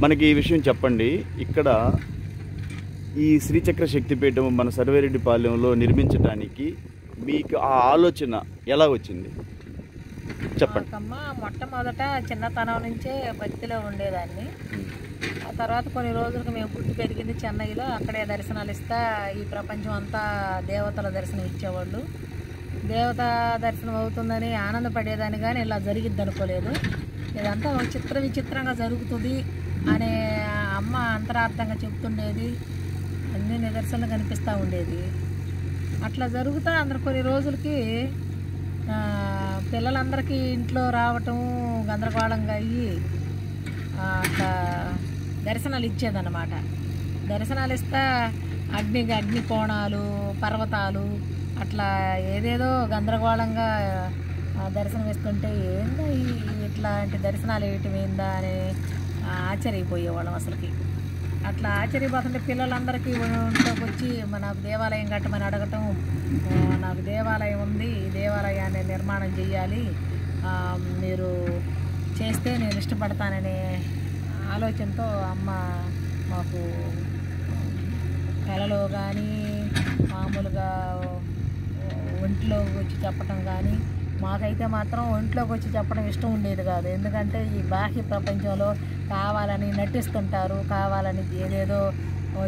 మనకి ఈ విషయం చెప్పండి. ఇక్కడ ఈ శ్రీచక్ర శక్తిపీఠం మన సర్వేరెడ్డిపాలెంలో నిర్మించడానికి మీకు ఆ ఆలోచన ఎలా వచ్చింది చెప్పండి. మొట్టమొదట చిన్నతనం నుంచే భక్తిలో ఉండేదాన్ని. ఆ తర్వాత కొన్ని రోజులకు మేము పుట్టి పెరిగింది చెన్నైలో. అక్కడే దర్శనాలు ఇస్తా ఈ ప్రపంచం అంతా దేవతల దర్శనం ఇచ్చేవాళ్ళు. దేవత దర్శనం అవుతుందని ఆనందపడేదాన్ని, కానీ ఇలా జరిగిద్ది అనుకోలేదు. ఇదంతా ఒక విచిత్రంగా జరుగుతుంది అనే అమ్మ అంతరార్థంగా చెప్తుండేది. అన్ని నిదర్శనలు కనిపిస్తూ ఉండేది. అట్లా జరుగుతా అందరు కొన్ని రోజులకి పిల్లలందరికీ ఇంట్లో రావటం గందరగోళంగా అయ్యి అట్లా దర్శనాలు ఇచ్చేదన్నమాట. దర్శనాలు ఇస్తా అగ్ని కోణాలు, పర్వతాలు అట్లా ఏదేదో గందరగోళంగా దర్శనం ఇస్తుంటే ఏందా ఇట్లాంటి దర్శనాలు వేయటం ఏందా అని ఆశ్చర్యపోయేవాళ్ళం అసలుకి. అట్లా ఆశ్చర్యపోతుంటే పిల్లలందరికీ ఇంట్లోకి వచ్చి నాకు దేవాలయం కట్టమని అడగటం. నాకు దేవాలయం ఉంది, ఈ దేవాలయాన్ని నిర్మాణం చేయాలి, మీరు చేస్తే నేను ఇష్టపడతాననే ఆలోచనతో అమ్మ మాకు కలలో కానీ మామూలుగా ఒంట్లోకి వచ్చి చెప్పటం కానీ, మాకైతే మాత్రం ఒంట్లోకి వచ్చి చెప్పడం ఇష్టం ఉండేది కాదు. ఎందుకంటే ఈ బాహ్య ప్రపంచంలో కావాలని నటిస్తుంటారు, కావాలని ఏదేదో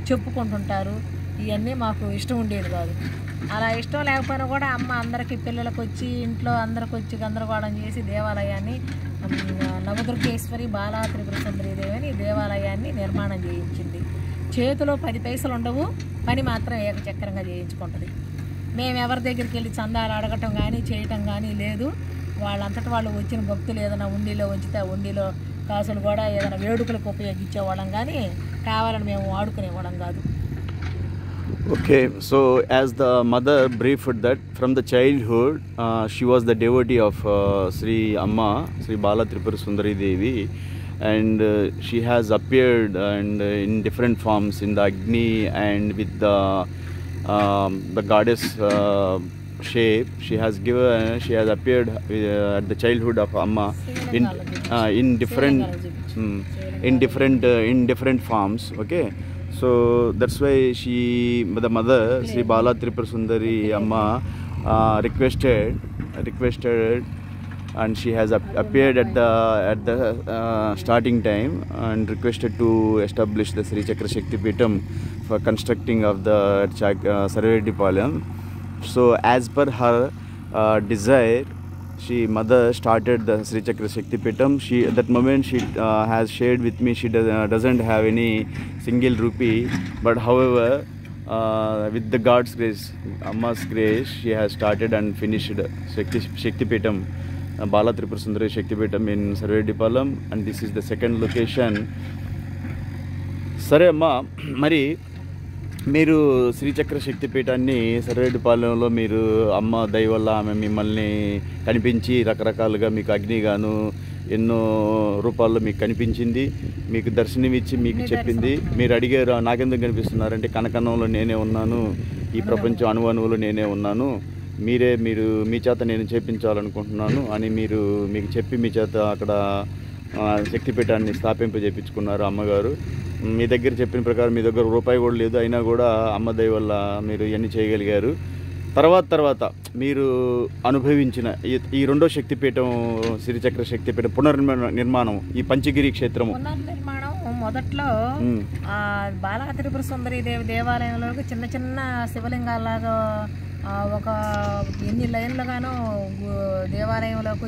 చెప్పుకుంటుంటారు. ఇవన్నీ మాకు ఇష్టం ఉండేది కాదు. అలా ఇష్టం లేకపోయినా కూడా అమ్మ అందరికీ పిల్లలకు వచ్చి ఇంట్లో అందరికి వచ్చి గందరగోళం చేసి దేవాలయాన్ని నవదుర్గేశ్వరి బాలా త్రిపుర సుందరి దేవిని దేవాలయాన్ని నిర్మాణం చేయించింది. చేతిలో 10 పైసలు ఉండవు, పని మాత్రం ఏకచక్రంగా చేయించుకుంటుంది. మేము ఎవరి దగ్గరికి వెళ్ళి చందాలు అడగటం కానీ చేయటం కానీ లేదు. వాళ్ళంతటా వాళ్ళు వచ్చిన భక్తులు ఏదైనా ఉండిలో ఉంచితే ఉండిలో కాసులు కూడా ఏదైనా వేడుకలకు ఉపయోగించేవాళ్ళం, కానీ కావాలని మేము వాడుకునేవాళ్ళం కాదు. Okay, so as the mother briefed that from the childhood she was the devotee of Sri Amma, Sri Bala Tripura Sundari Devi, and she has appeared and in different forms in the Agni and with the goddess shape. She has appeared at the childhood of Amma in different forms. Okay, so that's why the mother Sri Bala Tripura Sundari Amma requested and she has appeared at the starting time and requested to establish the Sri Chakra Shakti Peetham for constructing of the Sarvereddipalayam. So as per her desire, mother started the Sri Chakra Shakti Peetham. At that moment she has shared with me she doesn't have any single rupee, but however with the God's grace, Amma's grace, she has started and finished Shakti Peetham, Bala Tripura Sundari Shakti Peetham in Sarvereddipalayam, and this is the second location. సరే అమ్మా, మరి మీరు శ్రీచక్ర శక్తిపీఠాన్ని సర్వేరెడ్డిపాలెంలో మీరు అమ్మ దయ వల్ల ఆమె మిమ్మల్ని కనిపించి రకరకాలుగా మీకు అగ్నిగాను ఎన్నో రూపాల్లో మీకు కనిపించింది, మీకు దర్శనం ఇచ్చి మీకు చెప్పింది. మీరు అడిగారు నాకెందుకు కనిపిస్తున్నారంటే కనకన్నంలో నేనే ఉన్నాను, ఈ ప్రపంచం అణువణువులో నేనే ఉన్నాను, మీరు మీ చేత నేను చేపించాలనుకుంటున్నాను అని మీకు చెప్పి మీ చేత అక్కడ శక్తిపీఠాన్ని స్థాపింపజేపించుకున్నారు అమ్మగారు. మీ దగ్గర చెప్పిన ప్రకారం మీ దగ్గర రూపాయి కూడా లేదు, అయినా కూడా అమ్మ దయ వల్ల మీరు ఇవన్నీ చేయగలిగారు. తర్వాత మీరు అనుభవించిన ఈ రెండో శక్తిపీఠం శ్రీచక్ర శక్తిపీఠం పునర్నిర్మాణం, ఈ పంచగిరి క్షేత్రము పునర్నిర్మాణం మొదట్లో బాలా త్రిపుర సుందరి దేవి దేవాలయంలో చిన్న శివలింగాలాగా ఒక ఎన్ని లైన్లుగానో దేవాలయంలోకి